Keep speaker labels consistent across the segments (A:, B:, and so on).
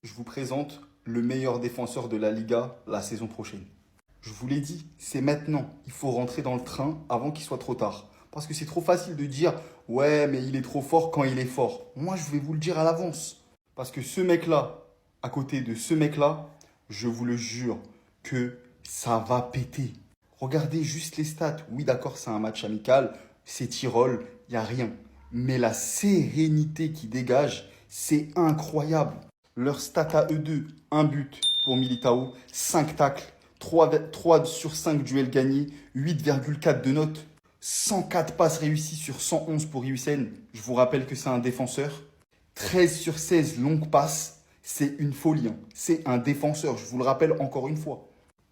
A: Je vous présente le meilleur défenseur de la Liga la saison prochaine. Je vous l'ai dit, c'est maintenant. Il faut rentrer dans le train avant qu'il soit trop tard. Parce que c'est trop facile de dire ouais, mais il est trop fort quand il est fort. Moi, je vais vous le dire à l'avance. Parce que ce mec-là, à côté de ce mec-là, je vous le jure que ça va péter. Regardez juste les stats. Oui, d'accord, c'est un match amical, c'est Tyrol, il n'y a rien. Mais la sérénité qui dégage, c'est incroyable. Leur stat à eux deux, un but pour Militao, 5 tacles, 3 sur 5 duels gagnés, 8,4 de notes, 104 passes réussies sur 111 pour Hussein. Je vous rappelle que c'est un défenseur. 13 sur 16 longues passes, c'est une folie, hein. C'est un défenseur, je vous le rappelle encore une fois.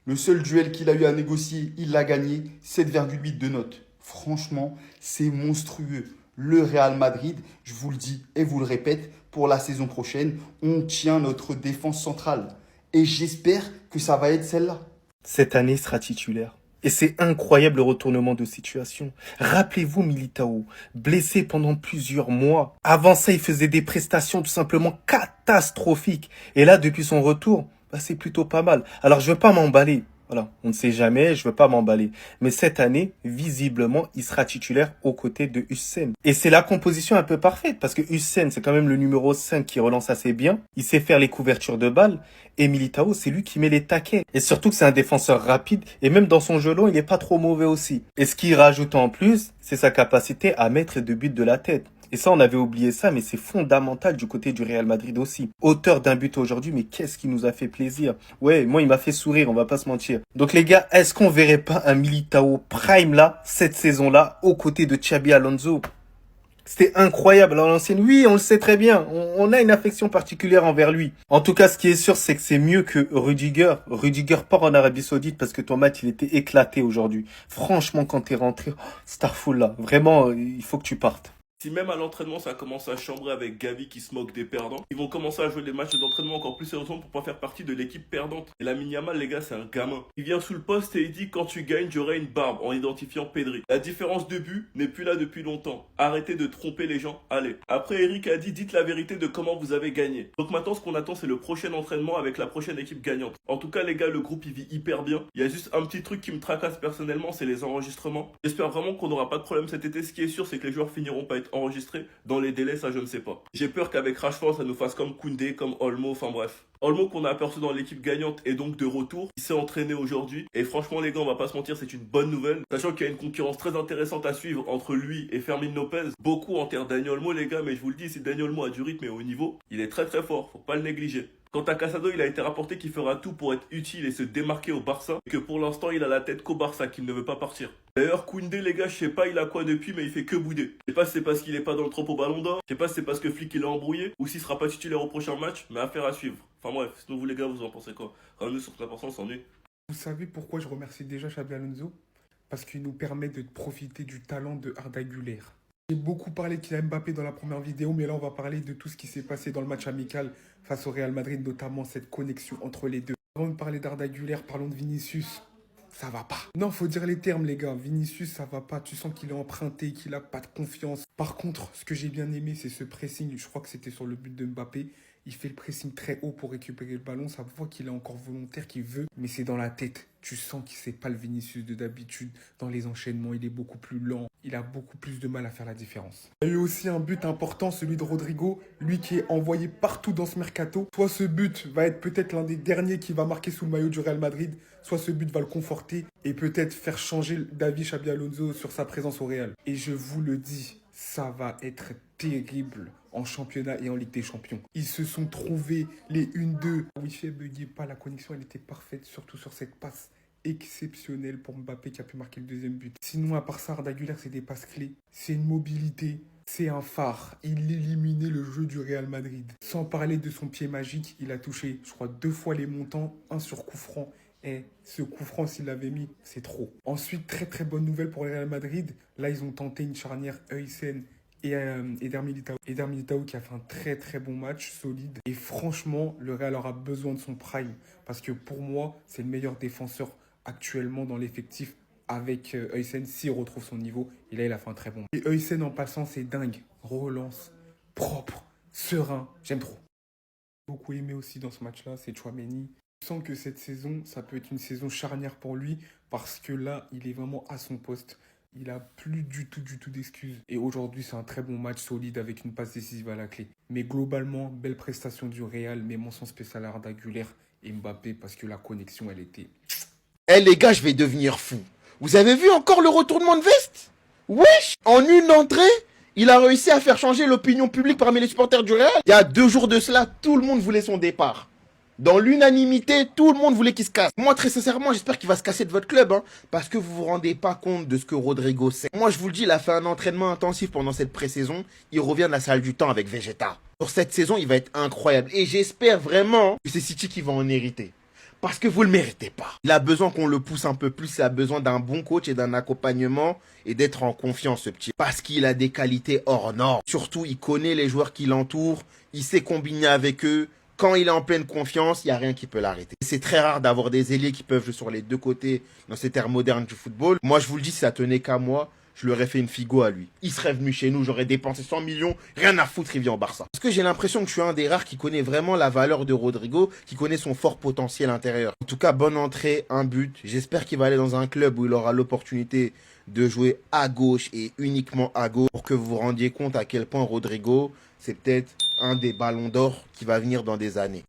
A: Le seul duel qu'il a eu à négocier, il l'a gagné, 7,8 de notes. Franchement, c'est monstrueux. Le Real Madrid, je vous le dis et vous le répète, pour la saison prochaine, on tient notre défense centrale. Et j'espère que ça va être celle-là.
B: Cette année sera titulaire. Et c'est incroyable le retournement de situation. Rappelez-vous Militao, blessé pendant plusieurs mois. Avant ça, il faisait des prestations tout simplement catastrophiques. Et là, depuis son retour, c'est plutôt pas mal. Alors, je veux pas m'emballer. Voilà, on ne sait jamais, je veux pas m'emballer. Mais cette année, visiblement, il sera titulaire aux côtés de Hussein. Et c'est la composition un peu parfaite, parce que Hussein, c'est quand même le numéro 5 qui relance assez bien. Il sait faire les couvertures de balles. Et Militao, c'est lui qui met les taquets. Et surtout que c'est un défenseur rapide. Et même dans son jeu long, il n'est pas trop mauvais aussi. Et ce qu'il rajoute en plus, c'est sa capacité à mettre des buts de la tête. Et ça, on avait oublié ça, mais c'est fondamental du côté du Real Madrid aussi. Auteur d'un but aujourd'hui, mais qu'est-ce qui nous a fait plaisir. Ouais, moi, il m'a fait sourire, on va pas se mentir. Donc les gars, est-ce qu'on verrait pas un Militao prime là, cette saison-là, aux côtés de Xabi Alonso? C'était incroyable à l'ancienne. Oui, on le sait très bien. On a une affection particulière envers lui. En tout cas, ce qui est sûr, c'est que c'est mieux que Rudiger. Rudiger part en Arabie Saoudite parce que ton match, il était éclaté aujourd'hui. Franchement, quand t'es rentré, oh, Starful là, vraiment, il faut que tu partes.
C: Si même à l'entraînement ça commence à chambrer avec Gavi qui se moque des perdants, ils vont commencer à jouer des matchs d'entraînement encore plus sérieusement pour pas faire partie de l'équipe perdante. Et la Yamal, les gars, c'est un gamin. Il vient sous le poste et il dit quand tu gagnes, j'aurai une barbe en identifiant Pedri. La différence de but n'est plus là depuis longtemps. Arrêtez de tromper les gens, allez. Après, Eric a dit dites la vérité de comment vous avez gagné. Donc maintenant, ce qu'on attend, c'est le prochain entraînement avec la prochaine équipe gagnante. En tout cas, les gars, le groupe il vit hyper bien. Il y a juste un petit truc qui me tracasse personnellement, c'est les enregistrements. J'espère vraiment qu'on n'aura pas de problème cet été. Ce qui est sûr, c'est que les joueurs finiront par être enregistrés. Dans les délais, ça je ne sais pas. J'ai peur qu'avec Rashford, ça nous fasse comme Koundé, comme Olmo, enfin bref. Olmo qu'on a aperçu dans l'équipe gagnante est donc de retour. Il s'est entraîné aujourd'hui. Et franchement les gars, on va pas se mentir, c'est une bonne nouvelle. Sachant qu'il y a une concurrence très intéressante à suivre entre lui et Fermin Lopez. Beaucoup en terre Dani Olmo les gars, mais je vous le dis, si Dani Olmo a du rythme et au niveau, il est très très fort, faut pas le négliger. Quant à Casado, il a été rapporté qu'il fera tout pour être utile et se démarquer au Barça, et que pour l'instant il a la tête qu'au Barça, qu'il ne veut pas partir. D'ailleurs, Koundé, les gars, je sais pas il a quoi depuis, mais il fait que bouder. Je sais pas si c'est parce qu'il est pas dans le trop au ballon d'or, je sais pas si c'est parce que Flick il a embrouillé, ou s'il sera pas titulaire au prochain match, mais affaire à suivre. Enfin bref, sinon vous les gars, vous en pensez quoi? Ramenez sur 3%, s'ennuie.
D: Vous savez pourquoi je remercie déjà Xabi Alonso? Parce qu'il nous permet de profiter du talent de Arda Güler. J'ai beaucoup parlé de Kylian Mbappé dans la première vidéo, mais là on va parler de tout ce qui s'est passé dans le match amical face au Real Madrid, notamment cette connexion entre les deux. Avant de parler d'Arda Güler, parlons de Vinicius. Ça va pas. Non, faut dire les termes, les gars. Vinicius, ça va pas. Tu sens qu'il est emprunté, qu'il a pas de confiance. Par contre, ce que j'ai bien aimé, c'est ce pressing. Je crois que c'était sur le but de Mbappé. Il fait le pressing très haut pour récupérer le ballon. Ça voit qu'il est encore volontaire, qu'il veut. Mais c'est dans la tête. Tu sens qu'il sait pas le Vinicius de d'habitude. Dans les enchaînements, il est beaucoup plus lent. Il a beaucoup plus de mal à faire la différence. Il y a eu aussi un but important, celui de Rodrigo. Lui qui est envoyé partout dans ce mercato. Soit ce but va être peut-être l'un des derniers qui va marquer sous le maillot du Real Madrid. Soit ce but va le conforter et peut-être faire changer David Xabi Alonso sur sa présence au Real. Et je vous le dis, ça va être terrible en championnat et en Ligue des Champions. Ils se sont trouvés les 1-2. Wi-Fi ne buguait pas, la connexion elle était parfaite, surtout sur cette passe exceptionnelle pour Mbappé qui a pu marquer le deuxième but. Sinon, à part ça, Arda Güler, c'est des passes clés, c'est une mobilité, c'est un phare. Il éliminait le jeu du Real Madrid. Sans parler de son pied magique, il a touché, je crois, 2 fois les montants, un sur coup franc. Et ce coup franc, s'il l'avait mis, c'est trop. Ensuite, très très bonne nouvelle pour le Real Madrid. Là, ils ont tenté une charnière Heusen et Eder Militao. Eder Militao qui a fait un très très bon match, solide. Et franchement, le Real aura besoin de son prime. Parce que pour moi, c'est le meilleur défenseur actuellement dans l'effectif avec Heusen s'il retrouve son niveau. Et là, il a fait un très bon match. Et Heusen en passant, c'est dingue. Relance, propre, serein. J'aime trop. Beaucoup aimé aussi dans ce match-là, c'est Tchouaméni. Je sens que cette saison, ça peut être une saison charnière pour lui parce que là, il est vraiment à son poste. Il a plus du tout d'excuses. Et aujourd'hui, c'est un très bon match solide avec une passe décisive à la clé. Mais globalement, belle prestation du Real, mais mention spéciale à Arda Güler et Mbappé parce que la connexion, elle était...
E: Eh les gars, je vais devenir fou. Vous avez vu encore le retournement de veste? Wesh! En une entrée, il a réussi à faire changer l'opinion publique parmi les supporters du Real. Il y a 2 jours de cela, tout le monde voulait son départ. Dans l'unanimité, tout le monde voulait qu'il se casse. Moi, très sincèrement, j'espère qu'il va se casser de votre club, hein, parce que vous vous rendez pas compte de ce que Rodrigo sait. Moi, je vous le dis, il a fait un entraînement intensif pendant cette pré-saison. Il revient de la salle du temps avec Vegeta. Pour cette saison, il va être incroyable. Et j'espère vraiment que c'est City qui va en hériter. Parce que vous le méritez pas. Il a besoin qu'on le pousse un peu plus. Il a besoin d'un bon coach et d'un accompagnement et d'être en confiance, ce petit. Parce qu'il a des qualités hors normes. Surtout, il connaît les joueurs qui l'entourent. Il sait combiner avec eux. Quand il est en pleine confiance, il n'y a rien qui peut l'arrêter. C'est très rare d'avoir des ailiers qui peuvent jouer sur les deux côtés dans cette ère moderne du football. Moi, je vous le dis, si ça tenait qu'à moi, je lui aurais fait une figo à lui. Il serait venu chez nous, j'aurais dépensé 100 millions, rien à foutre, il vient au Barça. Parce que j'ai l'impression que je suis un des rares qui connaît vraiment la valeur de Rodrigo, qui connaît son fort potentiel intérieur. En tout cas, bonne entrée, un but. J'espère qu'il va aller dans un club où il aura l'opportunité de jouer à gauche et uniquement à gauche pour que vous vous rendiez compte à quel point Rodrigo, c'est peut-être un des ballons d'or qui va venir dans des années.